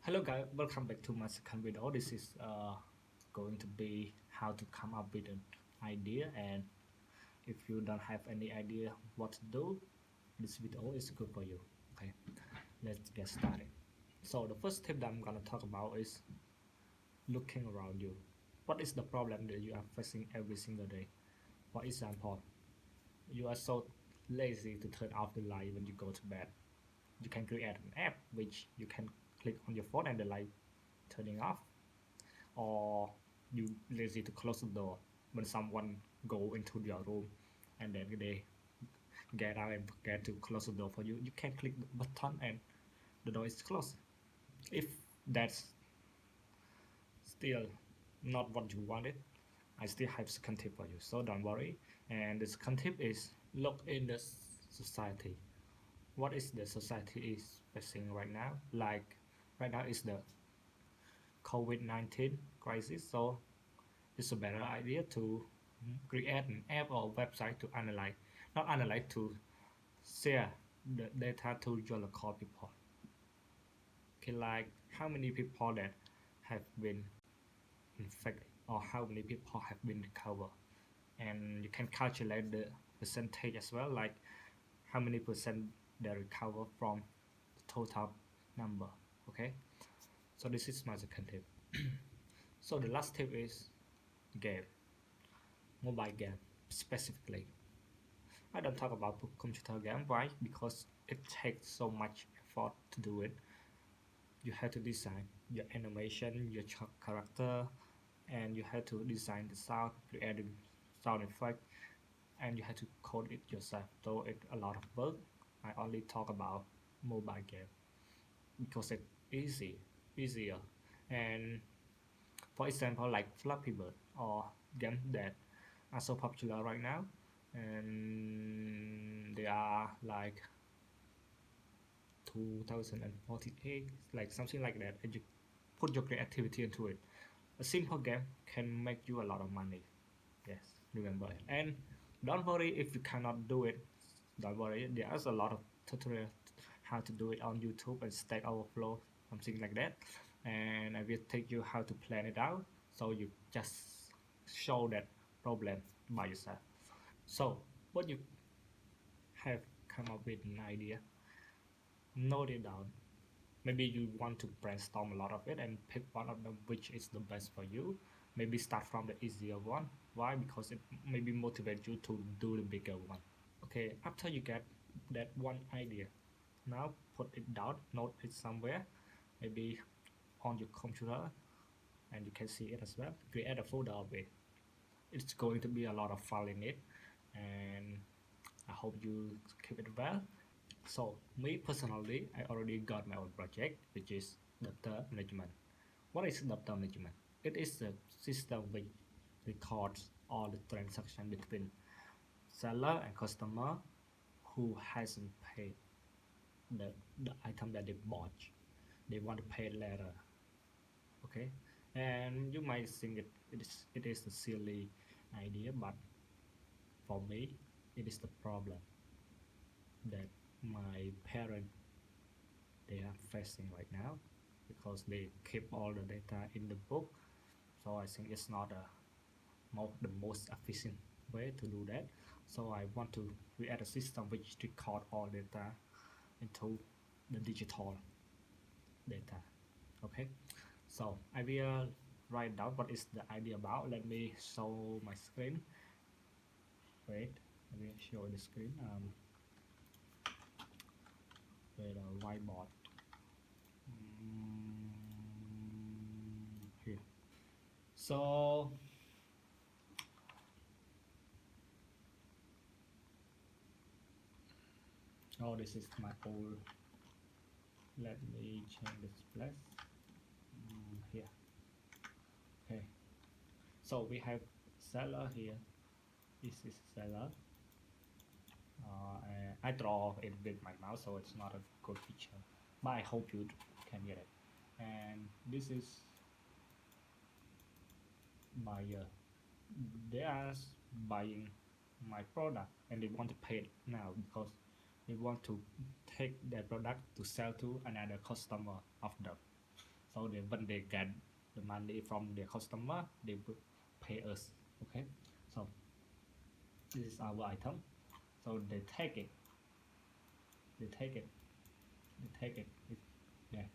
Hello guys, welcome back to my second video. This is going to be how to come up with an idea, and if you don't have any idea what to do, this video is good for you. Okay, let's get started. So the first tip that I'm gonna talk about is looking around you. What is the problem that you are facing every single day? For example, you are so lazy to turn off the light when you go to bed. You can create an app which you can click on your phone and the light turning off, or you lazy to close the door when someone go into your room and then they get out and forget to close the door for you. You can click the button and the door is closed. If that's still not what you wanted, I still have second tip for you, so don't worry. And the second tip is look in the society. What is the society is facing right now? Like right now is the COVID-19 crisis, so it's a better idea to create an app or website to analyze, not analyze, to share the data to your local people. Okay, like how many people that have been infected or how many people have been recovered, and you can calculate the percentage as well, like how many percent they recover from the total number. Okay, so this is my second tip. So the last tip is game, mobile game specifically. I don't talk about computer game. Why? Because it takes so much effort to do it. You have to design your animation, your character, and you have to design the sound, create the sound effect, and you have to code it yourself. So it's a lot of work. I only talk about mobile game because it's easier. And for example, like Flappy Bird or games that are so popular right now, and they are like 2048, like something like that, and you put your creativity into it. A simple game can make you a lot of money. Yes, remember it. And don't worry if you cannot do it. Don't worry, there's a lot of tutorial how to do it on YouTube and Stack Overflow, something like that. And I will take you how to plan it out, so you just show that problem by yourself. So what you have come up with an idea, note it down. Maybe you want to brainstorm a lot of it and pick one of them which is the best for you. Maybe start from the easier one. Why? Because it maybe motivate you to do the bigger one. Okay, after you get that one idea, now put it down, note it somewhere, maybe on your computer, and you can see it as well. Create a folder of it. It's going to be a lot of file in it, and I hope you keep it well. So me personally, I already got my own project, which is data management. What is data management? It is a system which records all the transaction between seller and customer who hasn't paid the, the item that they bought. They want to pay later. Okay, and you might think it is a silly idea, but for me, it is the problem that my parent they are facing right now, because they keep all the data in the book. So I think it's not the most efficient way to do that. So I want to create a system which record all data into the digital data. Okay, so I will write down what is the idea about. Let me show my screen. Wait, let me show the screen with a whiteboard. Here. So oh, this is my old. Let me change this place. Here. Okay. So we have seller here. This is seller. I draw it with my mouse, so it's not a good picture, but I hope you can get it. And this is buyer. They are buying my product and they want to pay it now because they want to take their product to sell to another customer of them. So when they get the money from their customer, they will pay us. Okay, so this is our item. So they take it, they take it, they take it. Yeah,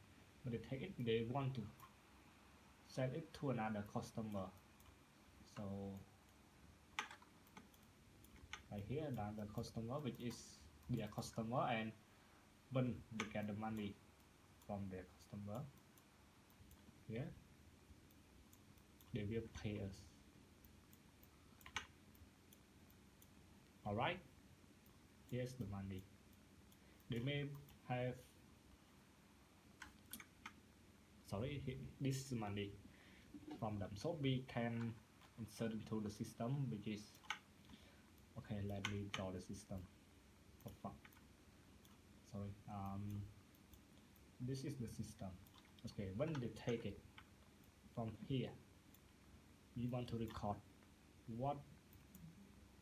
when they take it, they want to sell it to another customer. So right here, another customer, which is their customer, and when they get the money from their customer, yeah, they will pay us. All right, here's the money. They may have, sorry, this is money from them, so we can insert into the system, which is, okay, let me draw the system. Oh, fuck. Sorry, this is the system. Okay, when they take it from here, we want to record what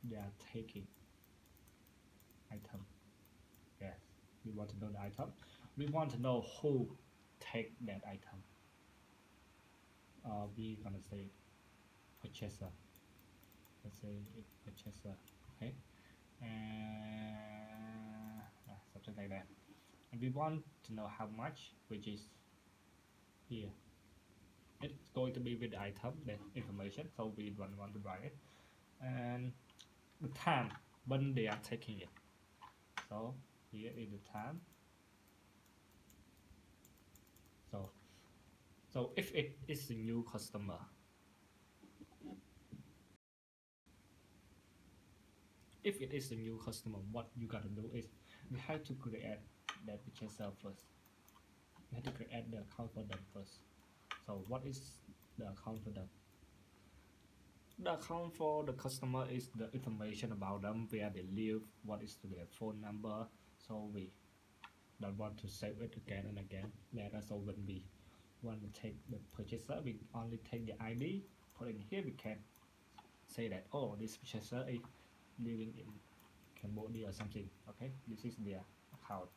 they are taking. Item, yes, we want to know the item. We want to know who take that item. We gonna say purchaser. Let's say purchaser. Okay, and something like that. And we want to know how much, which is here. It's going to be with the item, the information, so we don't want to write it. And the time when they are taking it. So here is the time. So if it is a new customer, what you gotta do is we have to create that purchaser first. We have to create the account for them first. So what is the account for them? The account for the customer is the information about them, where they live, what is their phone number. So we don't want to save it again and again. So when we want to take the purchaser, we only take the ID, put in here. We can say that, oh, this purchaser is living in Cambodia or something. Okay, this is their account.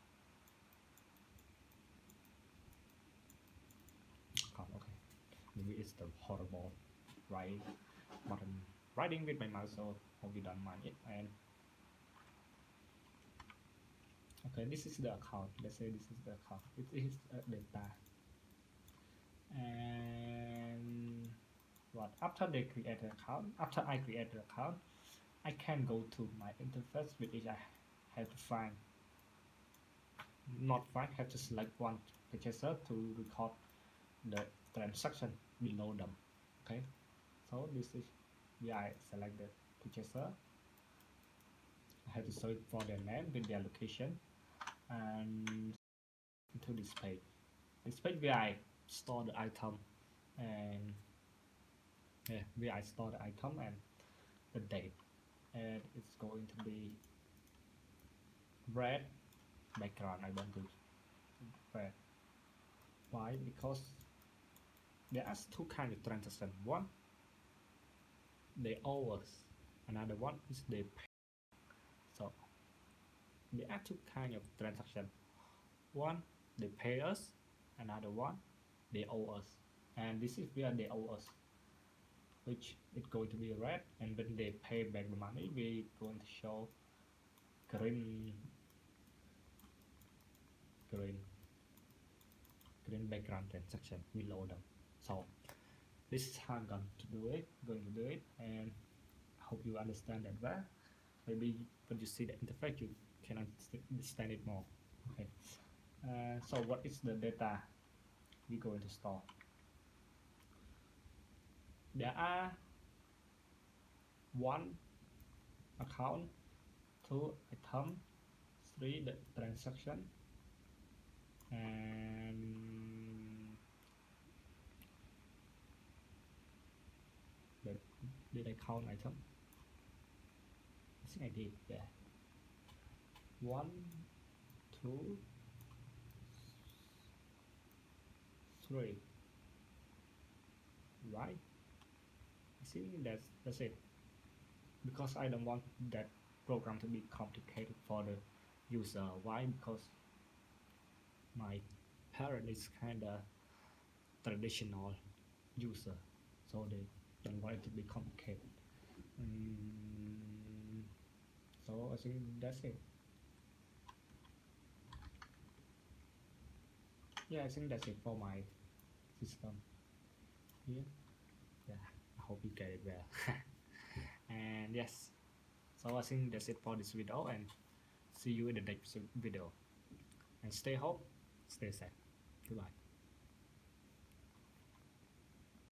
Okay, maybe it's the horrible writing, but I'm writing with my mouse, so hope you don't mind it. And okay, this is the account. Let's say this is the account. It is data. And what, after they create an account, after I create the account, I can go to my interface, which is I have to find, not find, have to select one purchaser to record the transaction below them. Okay, so this is where I select the purchaser. I have to search for their name with their location, and into this page. This page where I store the item, and yeah, where I store the item and the date, and it's going to be red background. I want to red. Why? Because there are two kinds of transaction. One, they owe us. Another one is they pay. So there are two kinds of transaction. One, they pay us. Another one, they owe us. And this is where they owe us, which is going to be red. And when they pay back the money, we're going to show green background transaction below them. So this is how I'm going to do it, and I hope you understand that well. Maybe when you see the interface, you can understand it more. Okay. So what is the data we're going to store? There are 1 account, 2 item, 3 the transaction, and did I count item? I think I did. Yeah. 1, 2, 3. Right? I think that's it. Because I don't want that program to be complicated for the user. Why? Because my parent is kinda traditional user, so they don't want it to be complicated. So I think that's it. Yeah, I think that's it for my system here. Yeah, I hope you get it well. And yes, so I think that's it for this video, and see you in the next video. And stay home, stay safe. Goodbye.